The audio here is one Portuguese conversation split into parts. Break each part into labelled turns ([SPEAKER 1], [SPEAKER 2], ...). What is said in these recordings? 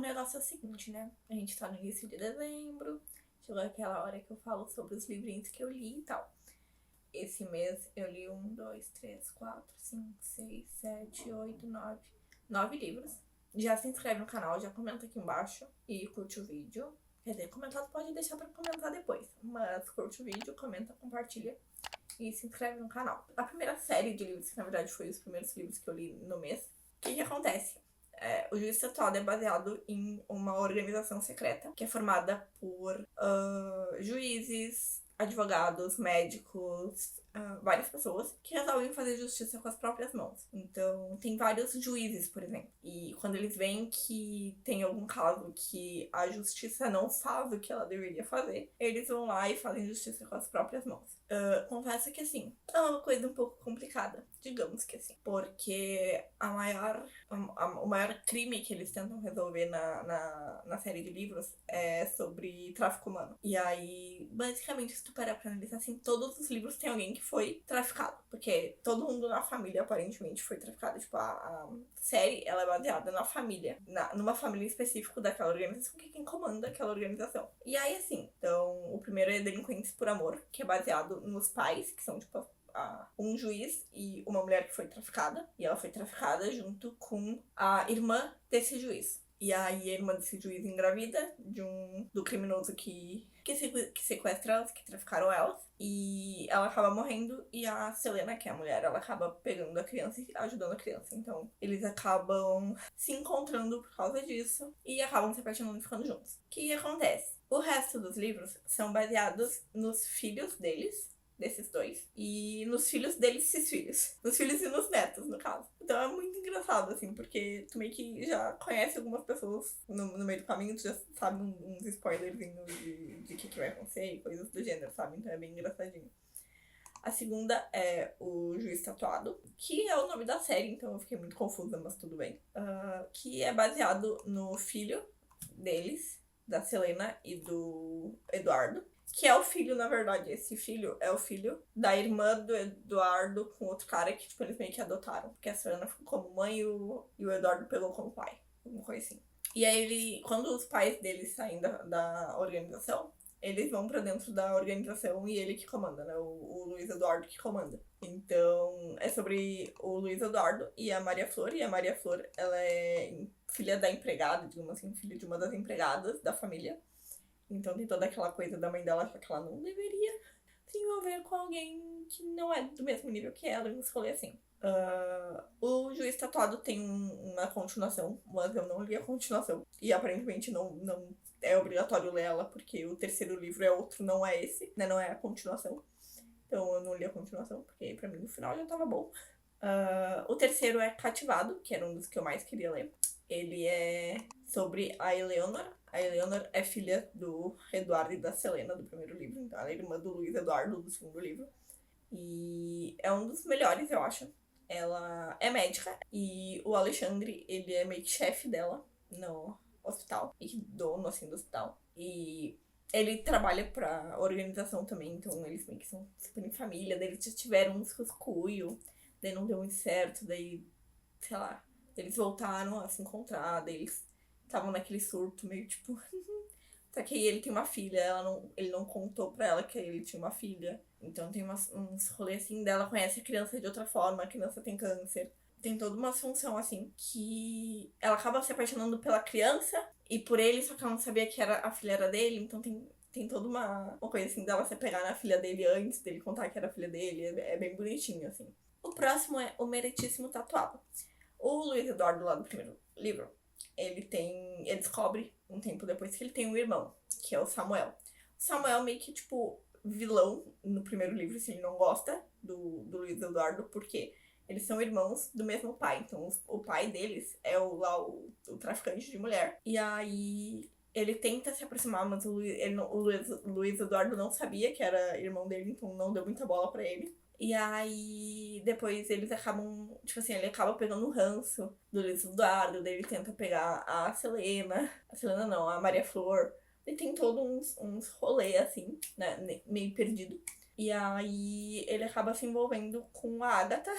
[SPEAKER 1] negócio é o seguinte, né? A gente tá no início de dezembro, chegou aquela hora que eu falo sobre os livrinhos que eu li e tal. Esse mês eu li 9 livros. Já se inscreve no canal, já comenta aqui embaixo e curte o vídeo. Quer dizer, comentado pode deixar pra comentar depois, mas curte o vídeo, comenta, compartilha e se inscreve no canal. A primeira série de livros, que na verdade foi os primeiros livros que eu li no mês, o que acontece? O Juiz Tatuado é baseado em uma organização secreta que é formada por juízes, advogados, médicos, várias pessoas que resolvem fazer justiça com as próprias mãos. Então, tem vários juízes, por exemplo. E quando eles veem que tem algum caso que a justiça não faz o que ela deveria fazer, eles vão lá e fazem justiça com as próprias mãos. Confesso que, assim, é uma coisa um pouco complicada, digamos que assim. Porque o maior crime que eles tentam resolver na série de livros é sobre tráfico humano. E aí, basicamente, se tu parar pra analisar, assim, todos os livros tem alguém que foi traficado. Porque todo mundo na família, aparentemente, foi traficado. Tipo, a série, ela é baseada na família. Numa família específica daquela organização, que é quem comanda aquela organização. E aí, assim, então, o primeiro é Delinquentes por Amor, que é baseado nos pais, que são, tipo, um juiz e uma mulher que foi traficada. E ela foi traficada junto com a irmã desse juiz. E aí a irmã desse juiz engravida do criminoso que sequestra elas, que traficaram elas. E ela acaba morrendo e a Selena, que é a mulher, ela acaba pegando a criança e ajudando a criança. Então eles acabam se encontrando por causa disso e acabam se apaixonando e ficando juntos. O que acontece? O resto dos livros são baseados nos filhos desses dois, e nos filhos desses filhos. Nos filhos e nos netos, no caso. Então é muito engraçado, assim, porque tu meio que já conhece algumas pessoas no meio do caminho, tu já sabe uns spoilerzinhos de que vai acontecer e coisas do gênero, sabe? Então é bem engraçadinho. A segunda é O Juiz Tatuado, que é o nome da série, então eu fiquei muito confusa, mas tudo bem. Que é baseado no filho deles, da Selena e do Eduardo. Que é o filho, na verdade, esse filho é o filho da irmã do Eduardo com outro cara que, tipo, eles meio que adotaram. Porque a Selena ficou como mãe e o Eduardo pegou como pai. Alguma coisa assim. E aí, quando os pais deles saem da organização, eles vão pra dentro da organização e ele que comanda, né? O Luiz Eduardo que comanda. Então, é sobre o Luiz Eduardo e a Maria Flor. E a Maria Flor, ela é filha da empregada, digamos assim, filha de uma das empregadas da família. Então tem toda aquela coisa da mãe dela achar que ela não deveria se envolver com alguém que não é do mesmo nível que ela, e uns rolê assim. O Juiz Tatuado tem uma continuação, mas eu não li a continuação. E aparentemente não é obrigatório ler ela, porque o terceiro livro é outro, não é esse, né? Não é a continuação. Então eu não li a continuação, porque pra mim o final já tava bom. O terceiro é Cativado, que era um dos que eu mais queria ler. Ele é sobre a Eleanor. A Eleanor é filha do Eduardo e da Selena, do primeiro livro. Então ela é irmã do Luiz Eduardo, do segundo livro. E é um dos melhores, eu acho. Ela é médica e o Alexandre, ele é meio que chefe dela no hospital. E dono, assim, do hospital. E ele trabalha pra organização também, então eles meio que são super em família. Daí eles já tiveram uns rascunhos, daí não deu muito certo, daí, sei lá, eles voltaram a se encontrar, daí eles estavam naquele surto meio tipo... Só que aí ele tem uma filha, ele não contou pra ela que ele tinha uma filha. Então tem uns rolês assim, dela conhece a criança de outra forma, a criança tem câncer. Tem toda uma função assim, que ela acaba se apaixonando pela criança e por ele, só que ela não sabia que a filha era dele. Então tem toda uma coisa assim, dela se pegar na filha dele antes dele contar que era a filha dele. É bem bonitinho, assim. O próximo é O Meritíssimo Tatuado. O Luiz Eduardo, lá do primeiro livro, ele descobre um tempo depois que ele tem um irmão, que é o Samuel. O Samuel meio que, tipo, vilão no primeiro livro, assim, ele não gosta do Luiz Eduardo, porque eles são irmãos do mesmo pai. Então, o pai deles é o traficante de mulher. E aí ele tenta se aproximar, mas o Luiz Eduardo não sabia que era irmão dele, então não deu muita bola pra ele. E aí, depois eles acabam, tipo assim, ele acaba pegando o ranço do Luiz Eduardo, daí ele tenta pegar a Selena não, a Maria Flor. E tem todos uns rolê, assim, né, meio perdido. E aí ele acaba se envolvendo com a Agatha.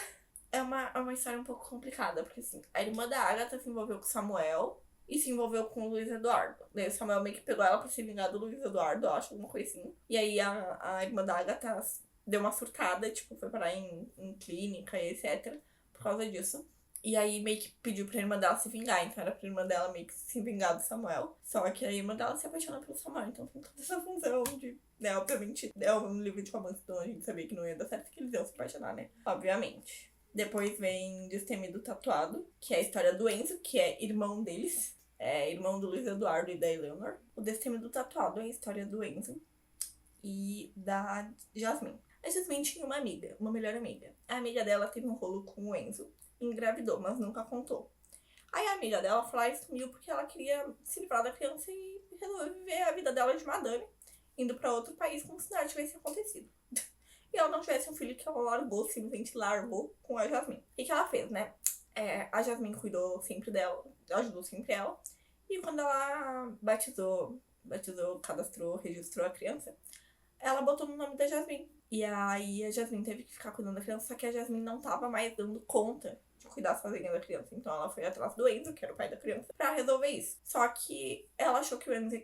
[SPEAKER 1] É uma história um pouco complicada, porque assim, a irmã da Agatha se envolveu com o Samuel, e se envolveu com o Luiz Eduardo. Daí o Samuel meio que pegou ela pra se vingar do Luiz Eduardo, eu acho, alguma coisa assim. E aí a irmã da Agatha deu uma surtada, tipo, foi parar em clínica e etc. Por causa disso. E aí meio que pediu pra irmã dela se vingar. Então era pra irmã dela meio que se vingar do Samuel. Só que a irmã dela se apaixona pelo Samuel. Então tem toda essa função de, né, obviamente, é um livro de romance, então a gente sabia que não ia dar certo, que eles iam se apaixonar, né? Obviamente. Depois vem Destemido Tatuado, que é a história do Enzo, que é irmão deles. É irmão do Luiz Eduardo e da Eleanor. O Destemido Tatuado é a história do Enzo e da Jasmine. A Jasmine tinha uma amiga, uma melhor amiga. A amiga dela teve um rolo com o Enzo, engravidou, mas nunca contou. Aí a amiga dela foi lá e sumiu porque ela queria se livrar da criança e resolveu viver a vida dela de madame, indo pra outro país como se nada tivesse acontecido. E ela não tivesse um filho que ela largou, simplesmente largou com a Jasmine. E o que ela fez, né? A Jasmine cuidou sempre dela, ajudou sempre ela. E quando ela batizou, cadastrou, registrou a criança, ela botou no nome da Jasmine. E aí a Jasmine teve que ficar cuidando da criança, só que a Jasmine não tava mais dando conta de cuidar sozinha da criança. Então ela foi atrás do Enzo, que era o pai da criança, pra resolver isso. Só que ela achou que o Enzo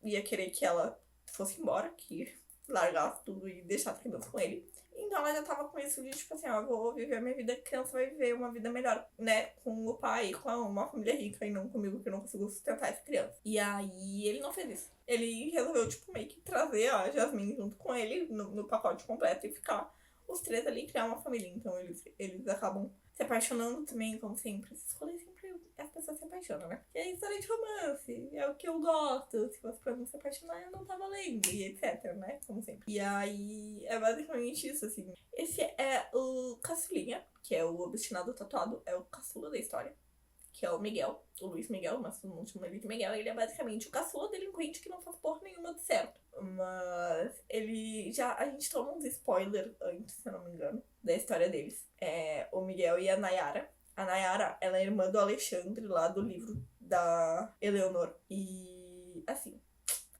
[SPEAKER 1] ia querer que ela fosse embora, que largasse tudo e deixasse a criança com ele. Então ela já tava com isso de tipo assim, ó, eu vou viver a minha vida, a criança vai viver uma vida melhor, né? Com o pai e com uma família rica e não comigo, que eu não consigo sustentar essa criança. E aí ele não fez isso. Ele resolveu, tipo, meio que trazer a Jasmine junto com ele no pacote completo e ficar os três ali e criar uma família. Então eles acabam se apaixonando também, como sempre. Esses rolês sempre as pessoas se apaixonam, né? E é história de romance, é o que eu gosto. Se fosse pra não se apaixonar, eu não tava lendo, e etc, né? Como sempre. E aí é basicamente isso, assim. Esse é o caçulinha, que é o obstinado tatuado, é o caçula da história. Que é o Miguel, o Luiz Miguel, mas todo mundo chama ele de Miguel. Ele é basicamente o caçula delinquente que não faz porra nenhuma de certo. Mas a gente toma uns spoilers antes, se eu não me engano, da história deles. O Miguel e a Nayara. A Nayara, ela é irmã do Alexandre, lá do livro da Eleanor. E, assim,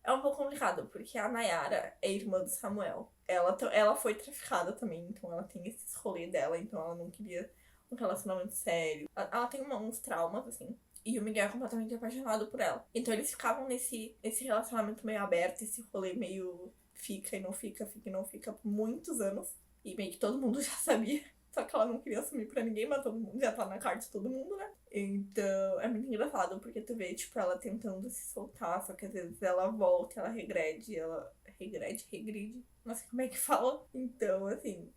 [SPEAKER 1] é um pouco complicado, porque a Nayara é irmã do Samuel. Ela foi traficada também, então ela tem esses rolês dela, então ela não queria um relacionamento sério. Ela tem uns traumas, assim. E o Miguel é completamente apaixonado por ela. Então eles ficavam nesse relacionamento meio aberto, esse rolê meio fica e não fica, fica e não fica por muitos anos. E meio que todo mundo já sabia. Só que ela não queria assumir pra ninguém, mas todo mundo já tá na cara de todo mundo, né? Então é muito engraçado, porque tu vê, tipo, ela tentando se soltar, só que às vezes ela volta, ela regrede, regride. Não sei como é que fala. Então, assim,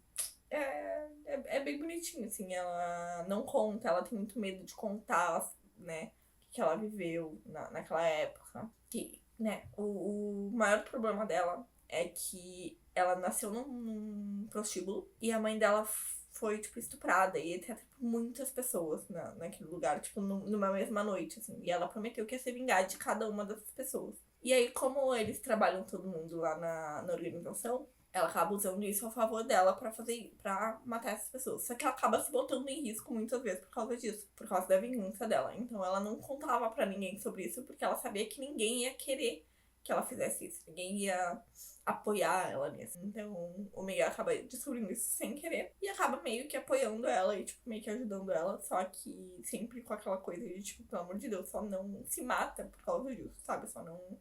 [SPEAKER 1] é bem bonitinho, assim, ela não conta, ela tem muito medo de contar, né, o que ela viveu naquela época. Que, né, o maior problema dela é que ela nasceu num prostíbulo e a mãe dela foi, tipo, estuprada e etc. por muitas pessoas naquele lugar, tipo, numa mesma noite, assim. E ela prometeu que ia se vingar de cada uma dessas pessoas. E aí, como eles trabalham todo mundo lá na organização, ela acaba usando isso a favor dela pra matar essas pessoas. Só que ela acaba se botando em risco muitas vezes por causa disso. Por causa da vingança dela. Então ela não contava pra ninguém sobre isso, porque ela sabia que ninguém ia querer que ela fizesse isso. Ninguém ia apoiar ela nisso. Então o Miguel acaba descobrindo isso sem querer. E acaba meio que apoiando ela e, tipo, meio que ajudando ela. Só que sempre com aquela coisa de, tipo, pelo amor de Deus, só não se mata por causa disso, sabe? Só não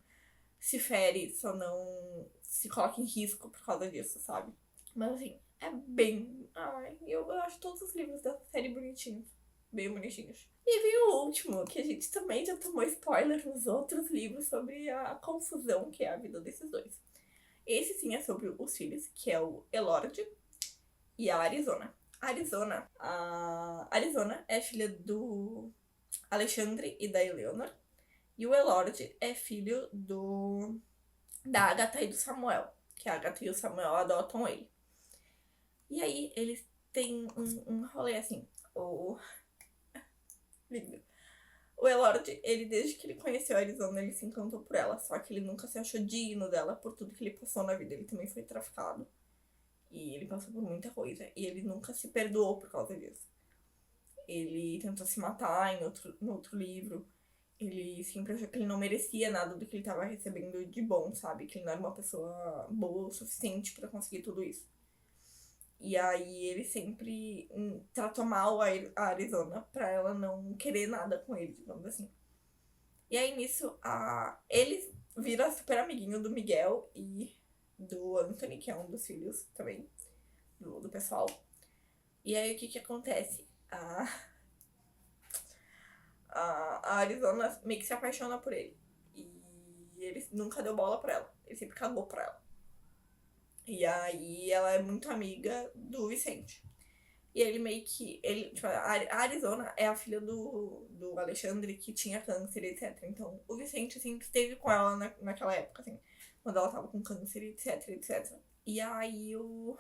[SPEAKER 1] se fere, só não se coloca em risco por causa disso, sabe? Mas assim, é bem... Ai, eu acho todos os livros dessa série bonitinhos. Bem bonitinhos. E vem o último, que a gente também já tomou spoiler nos outros livros sobre a confusão que é a vida desses dois. Esse sim é sobre os filhos, que é o Elord e a Arizona. A Arizona é filha do Alexandre e da Eleanor. E o Elord é filho da Agatha e do Samuel. Que a Agatha e o Samuel adotam ele. E aí, eles têm um rolê assim. Lindo. O Elord, ele desde que ele conheceu a Arizona, ele se encantou por ela. Só que ele nunca se achou digno dela por tudo que ele passou na vida. Ele também foi traficado. E ele passou por muita coisa. E ele nunca se perdoou por causa disso. Ele tentou se matar no outro livro. Ele sempre achou que ele não merecia nada do que ele estava recebendo de bom, sabe? Que ele não era uma pessoa boa o suficiente pra conseguir tudo isso. E aí ele sempre tratou mal a Arizona pra ela não querer nada com ele, digamos assim. E aí nisso, ele vira super amiguinho do Miguel e do Anthony, que é um dos filhos também do pessoal. E aí o que acontece? A Arizona meio que se apaixona por ele. E ele nunca deu bola pra ela. Ele sempre cagou pra ela. E aí ela é muito amiga do Vicente. E ele meio que. Tipo, a Arizona é a filha do Alexandre que tinha câncer, etc. Então o Vicente sempre esteve com ela naquela época, assim. Quando ela tava com câncer, etc, etc. E aí o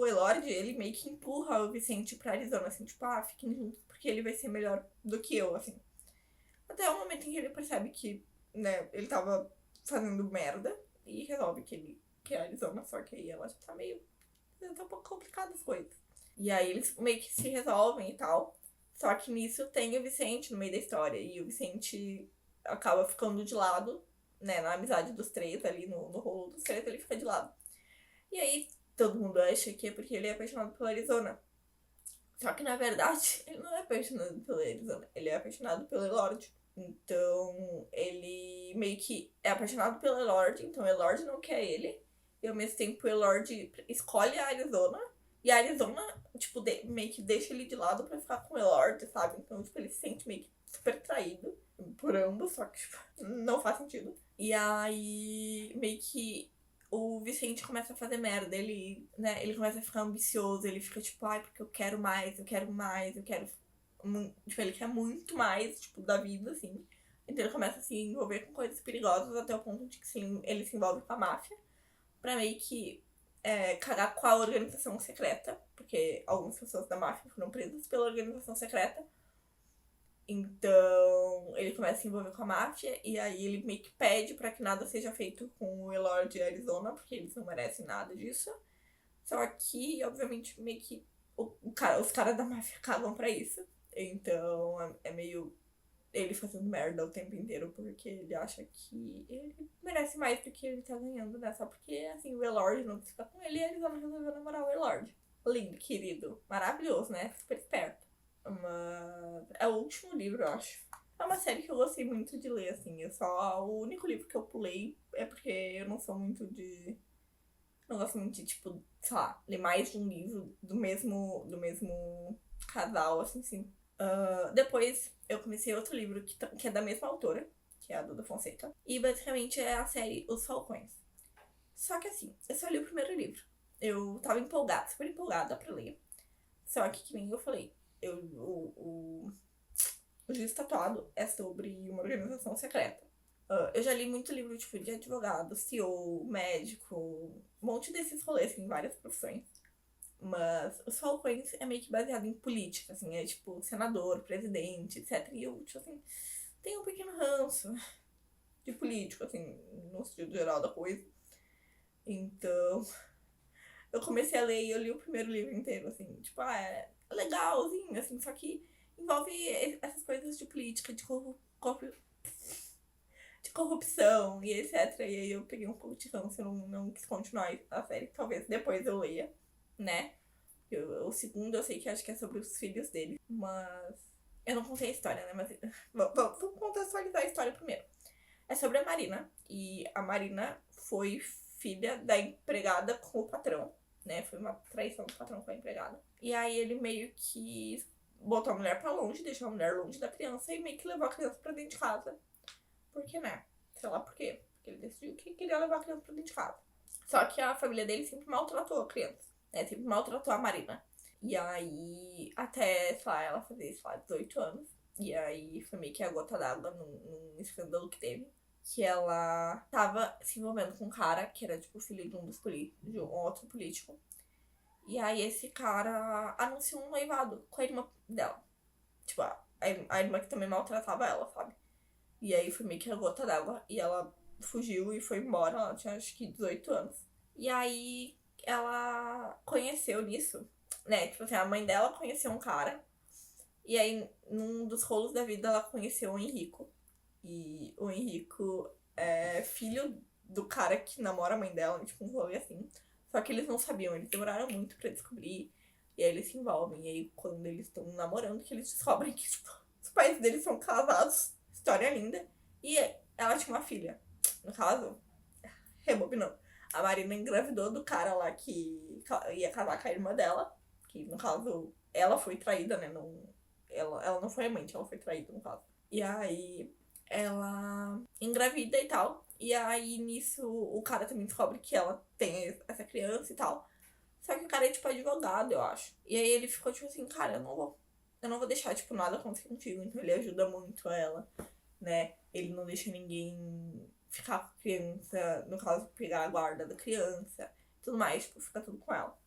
[SPEAKER 1] Elord, ele meio que empurra o Vicente pra Arizona, assim, tipo, fiquem juntos, porque ele vai ser melhor do que eu, assim. Até o momento em que ele percebe que, né, ele tava fazendo merda e resolve que ele quer a Arizona, só que aí ela já tá meio. Já tá um pouco complicado as coisas. E aí eles meio que se resolvem e tal. Só que nisso tem o Vicente no meio da história. E o Vicente acaba ficando de lado, né, na amizade dos três ali, no rolo dos três, ele fica de lado. E aí todo mundo acha que é porque ele é apaixonado pela Arizona. Só que na verdade, ele não é apaixonado pela Arizona, ele é apaixonado pelo Elord. Então, ele meio que é apaixonado pelo Elord, então o Elord não quer ele. E ao mesmo tempo o Elord escolhe a Arizona. E a Arizona, tipo, meio que deixa ele de lado pra ficar com o Elord, sabe? Então, tipo, ele se sente meio que super traído por ambos, só que, tipo, não faz sentido. E aí, meio que o Vicente começa a fazer merda, né, ele começa a ficar ambicioso, ele fica tipo, porque eu quero mais, eu quero mais, eu quero. Tipo, ele quer muito mais, tipo, da vida, assim. Então ele começa a se envolver com coisas perigosas até o ponto de que ele se envolve com a máfia pra meio que cagar com a organização secreta, porque algumas pessoas da máfia foram presas pela organização secreta. Então, ele começa a se envolver com a máfia e aí ele meio que pede pra que nada seja feito com o Elord e a Arizona, porque eles não merecem nada disso. Só que, obviamente, meio que os caras da máfia cagam pra isso. Então, é meio ele fazendo merda o tempo inteiro, porque ele acha que ele merece mais do que ele tá ganhando, né? Só porque, assim, o Elord não quis ficar com ele e a Arizona resolveu namorar o Elord. Lindo, querido, maravilhoso, né? Super esperto. Mas é o último livro, eu acho. É uma série que eu gostei muito de ler, assim. O único livro que eu pulei é porque eu não sou muito de. Não gosto muito de, tipo, sei lá, ler mais de um livro do mesmo casal, assim. Depois eu comecei outro livro que é da mesma autora, que é a Duda Fonseca. E basicamente é a série Os Falcões. Só que assim, eu só li o primeiro livro. Eu tava empolgada, super empolgada pra ler. Só que nem eu falei, o Juiz Tatuado é sobre uma organização secreta. Eu já li muito livro, tipo, de advogado, CEO, médico, um monte desses rolês, assim, várias profissões. Mas os Falcões é meio que baseado em política, assim, é tipo senador, presidente, etc. E eu, tipo assim, tenho um pequeno ranço de político, assim, no sentido geral da coisa. Então, eu comecei a ler e eu li o primeiro livro inteiro, assim, tipo, é legalzinho, assim, só que envolve essas coisas de política, de corrupção e etc. E aí eu peguei um pouco de ranço, eu não quis continuar a série, talvez depois eu leia, né? O segundo eu sei que acho que é sobre os filhos dele, mas eu não contei a história, né? Mas vou contextualizar a história primeiro. É sobre a Marina, e a Marina foi filha da empregada com o patrão, né? Foi uma traição do patrão com a empregada. E aí ele meio que botou a mulher pra longe, deixou a mulher longe da criança e meio que levou a criança pra dentro de casa. Por que, né? Sei lá por quê. Porque ele decidiu que queria levar a criança pra dentro de casa. Só que a família dele sempre maltratou a criança, né? Sempre maltratou a Marina. E aí, até, sei lá, ela fazer, sei lá, 18 anos. E aí foi meio que a gota d'água num escândalo que teve. Que ela tava se envolvendo com um cara que era, tipo, filho de de um outro político. E aí esse cara anunciou um noivado com a irmã dela. Tipo, a irmã que também maltratava ela, sabe? E aí foi meio que a gota d'água. E ela fugiu e foi embora. Ela tinha acho que 18 anos. E aí ela conheceu nisso, né? Tipo assim, a mãe dela conheceu um cara. E aí, num dos rolos da vida, ela conheceu o Henrico. E o Henrico é filho do cara que namora a mãe dela, tipo, um rolê assim. Só que eles não sabiam, eles demoraram muito pra descobrir. E aí eles se envolvem. E aí, quando eles estão namorando, que eles descobrem que, tipo, os pais deles são casados. história linda. E ela tinha uma filha. No caso, rebobinando. A Marina engravidou do cara lá que ia casar com a irmã dela. Que, no caso, ela foi traída, né? Não, ela não foi amante, ela foi traída, no caso. E aí, ela engravida e tal. E aí, nisso, o cara também descobre que ela tem essa criança e tal. Só que o cara é, tipo, advogado, eu acho. E aí, ele ficou, tipo assim, cara, eu não vou deixar, tipo, nada acontecer contigo. Então, ele ajuda muito ela, né? Ele não deixa ninguém ficar com a criança, no caso, pegar a guarda da criança, tudo mais, tipo, fica tudo com ela.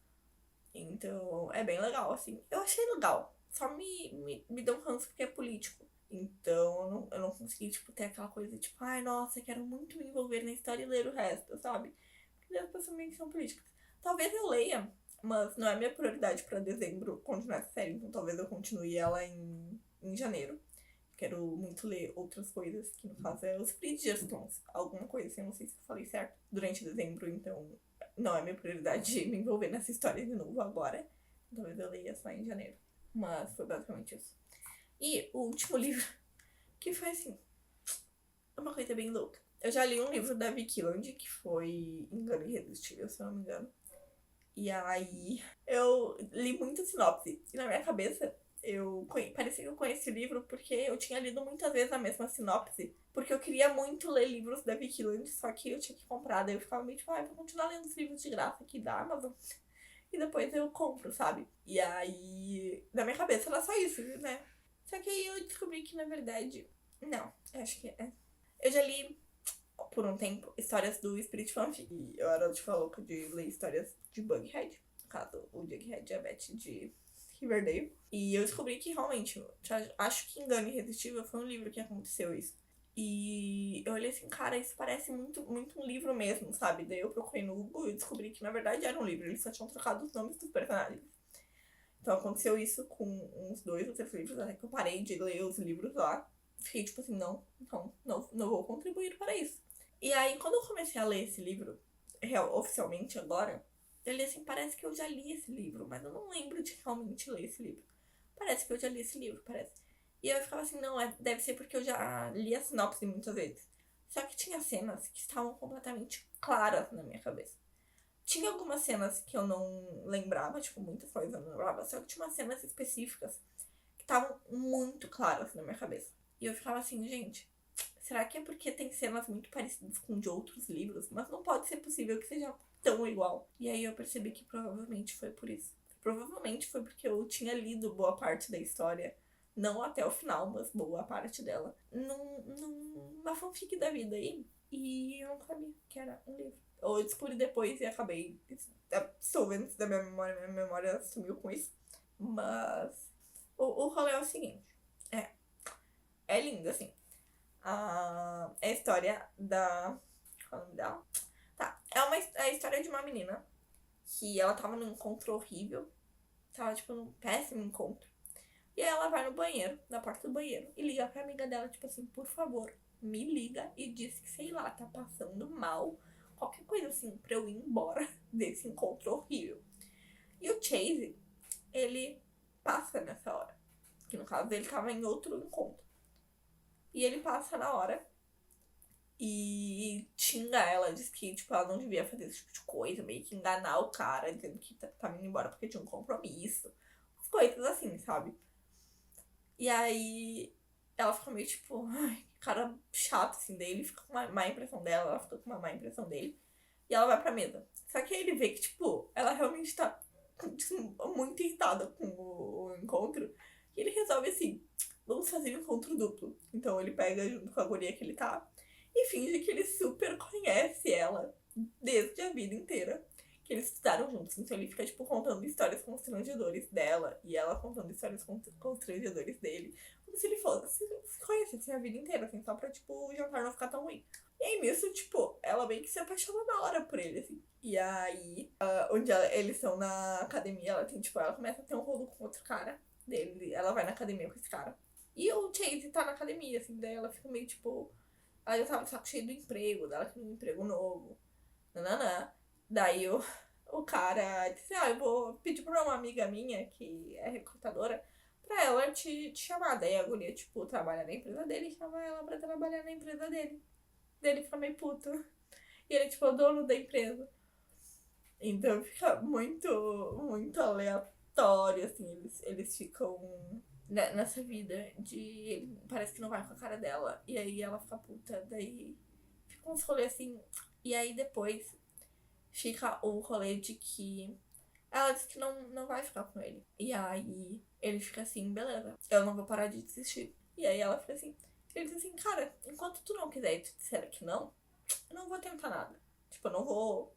[SPEAKER 1] Então, é bem legal, assim. Eu achei legal. Só me deu um ranço porque é político. Então, eu não consegui, tipo, ter aquela coisa, tipo, ai, nossa, quero muito me envolver na história e ler o resto, sabe? Porque as pessoas meio que são políticas. Talvez eu leia, mas não é minha prioridade pra dezembro continuar essa série. Então, talvez eu continue ela em janeiro. Quero muito ler outras coisas, que no caso é os Bridgertons. Alguma coisa assim, eu não sei se eu falei certo. Durante dezembro, então não é minha prioridade me envolver nessa história de novo agora. Talvez eu leia só em janeiro. Mas foi basicamente isso. E o último livro, que foi assim, uma coisa bem louca. Eu já li um livro da Vicky Land, que foi Engano Irresistível, se eu não me engano. E aí eu li muita sinopse. E na minha cabeça, parecia que eu conhecia o livro porque eu tinha lido muitas vezes a mesma sinopse. Porque eu queria muito ler livros da Vicky Land, só que eu tinha que comprar. Daí eu ficava meio tipo, vou continuar lendo os livros de graça aqui da Amazon. E depois eu compro, sabe? E aí, na minha cabeça era só isso, né? Só que aí eu descobri que, na verdade, não, acho que é. Eu já li, por um tempo, histórias do Spirit Fanfic. E eu era, tipo, louca de ler histórias de Bughead. No caso, o Jughead e a Beth de Riverdale. E eu descobri que, realmente, acho que Engano Irresistível foi um livro que aconteceu isso. E eu olhei assim, cara, isso parece muito, muito um livro mesmo, sabe? Daí eu procurei no Google e descobri que, na verdade, era um livro. Eles só tinham trocado os nomes dos personagens. Então aconteceu isso com uns 2 ou 3 livros, até que eu parei de ler os livros lá. Fiquei tipo assim, não vou contribuir para isso. E aí, quando eu comecei a ler esse livro, oficialmente agora, eu li assim, parece que eu já li esse livro, mas eu não lembro de realmente ler esse livro. Parece que eu já li esse livro, parece. E eu ficava assim, não, deve ser porque eu já li a sinopse muitas vezes. Só que tinha cenas que estavam completamente claras na minha cabeça. Tinha algumas cenas que eu não lembrava, tipo, muitas coisas eu não lembrava, só que tinha umas cenas específicas que estavam muito claras na minha cabeça. E eu ficava assim, gente, será que é porque tem cenas muito parecidas com de outros livros? Mas não pode ser possível que seja tão igual. E aí eu percebi que provavelmente foi por isso. Provavelmente foi porque eu tinha lido boa parte da história, não até o final, mas boa parte dela, numa fanfic da vida aí. E eu não sabia que era um livro. Ou eu descobri depois e acabei dissolvendo da minha memória sumiu com isso. Mas o rolê é o seguinte. É lindo, assim. É a história da... Qual é o nome dela? Tá. É a história de uma menina que ela tava num encontro horrível. Tava, tipo, num péssimo encontro. E aí ela vai no banheiro, na porta do banheiro, e liga pra amiga dela, tipo assim, por favor, me liga e diz que, sei lá, tá passando mal. Qualquer coisa assim, pra eu ir embora desse encontro horrível. E o Chase, ele passa nessa hora. Que no caso ele tava em outro encontro. E ele passa na hora e xinga ela, diz que, tipo, ela não devia fazer esse tipo de coisa, meio que enganar o cara, dizendo que tá indo embora porque tinha um compromisso. As coisas assim, sabe? E aí ela fica meio tipo, ai, que cara chato assim dele, fica com uma má impressão dela, ela fica com uma má impressão dele. E ela vai pra mesa. Só que aí ele vê que, tipo, ela realmente tá muito irritada com o encontro. E ele resolve assim, vamos fazer um encontro duplo. Então ele pega junto com a guria que ele tá e finge que ele super conhece ela desde a vida inteira. Que eles estudaram juntos. Então ele fica, tipo, contando histórias constrangedoras dela e ela contando histórias constrangedoras dele. Como se ele fosse se conhecesse a vida inteira, assim, só pra, tipo, o jantar não ficar tão ruim. E aí nisso, tipo, ela meio que se apaixona na hora por ele, assim. E aí, onde eles estão na academia, ela tem, tipo, ela começa a ter um rolo com outro cara dele. Ela vai na academia com esse cara. E o Chase tá na academia, assim, daí ela fica meio, tipo... Ela já tava de saco cheio do emprego, dela queria um emprego novo. Nananã. Daí o cara disse, eu vou pedir pra uma amiga minha, que é recrutadora, pra ela te chamar. Daí a guria, tipo, trabalha na empresa dele e chama ela pra trabalhar na empresa dele. Daí ele fica meio puto. E ele, tipo, é o dono da empresa. Então fica muito aleatório, assim. Eles ficam nessa vida de... Parece que não vai com a cara dela. E aí ela fica puta. Daí fica uns rolês assim. E aí depois fica o rolê de que ela disse que não vai ficar com ele. E aí ele fica assim, beleza, eu não vou parar de desistir. E aí ela fica assim, ele diz assim, cara, enquanto tu não quiser e tu disser que não, eu não vou tentar nada. Tipo, eu não vou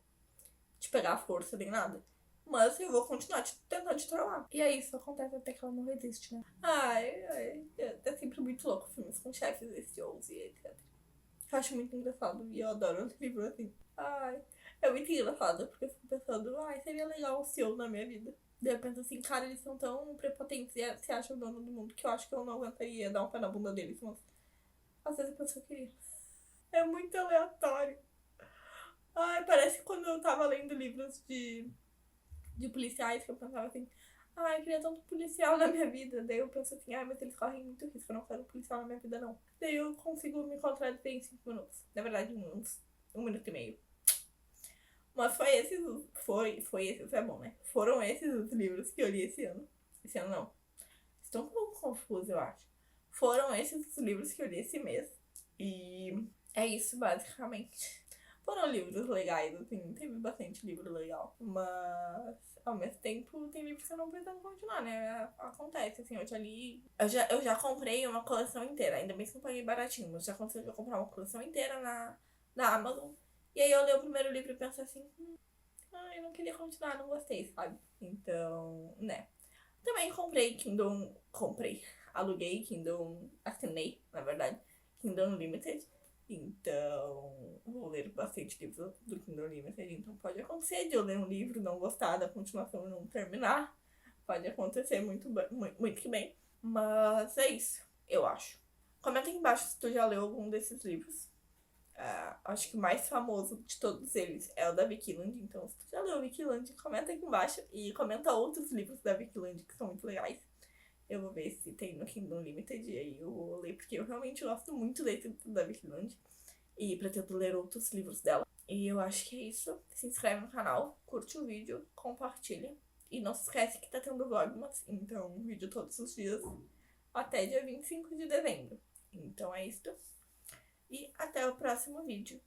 [SPEAKER 1] te pegar à força nem nada. Mas eu vou continuar tentando te trollar. E aí isso acontece até que ela não resiste, né? É sempre muito louco filmes com chefes e CEOs e etc. Eu acho muito engraçado e eu adoro os livros assim. Ai, é muito engraçado, porque eu fico pensando, seria legal um CEO na minha vida. Daí eu penso assim, cara, eles são tão prepotentes e se acham o dono do mundo que eu acho que eu não aguentaria dar um pé na bunda deles, mas às vezes eu penso que eu queria. É muito aleatório. Ai, parece quando eu tava lendo livros de policiais que eu pensava assim, eu queria tanto policial na minha vida. Daí eu penso assim, mas eles correm muito risco, eu não quero policial na minha vida, não. Daí eu consigo me contradizer em 5 minutos. Na verdade, em uns 1 minuto e meio. Mas foi esses, é bom, né? Foram esses os livros que eu li esse ano. Esse ano não. Estou um pouco confusa, eu acho. Foram esses os livros que eu li esse mês. E é isso, basicamente. Foram livros legais, assim, teve bastante livro legal. Mas, ao mesmo tempo, tem livros que eu não pretendo continuar, né? Acontece, assim, eu já li... Eu já comprei uma coleção inteira, ainda bem que eu paguei baratinho, mas já consegui comprar uma coleção inteira na Amazon. E aí eu li o primeiro livro e pensei assim, eu não queria continuar, não gostei, sabe? Então, né. Também aluguei Kindle, assinei, na verdade, Kindle Unlimited. Então, vou ler bastante livros do Kindle Unlimited. Então, pode acontecer de eu ler um livro, não gostar da continuação e não terminar. Pode acontecer muito que bem. Mas é isso, eu acho. Comenta aqui embaixo se tu já leu algum desses livros. Acho que o mais famoso de todos eles é o da Vicky Lund. Então, se tu já leu Vicky Lund, comenta aqui embaixo. E comenta outros livros da Vicky Lund que são muito legais. Eu vou ver se tem no Kindle Unlimited e aí eu vou ler, porque eu realmente gosto muito desse da Vicky Lund. E pretendo ler outros livros dela. E eu acho que é isso. Se inscreve no canal, curte o vídeo, compartilha. E não se esquece que tá tendo Vlogmas. Então, vídeo todos os dias até dia 25 de dezembro. Então é isso. E até o próximo vídeo.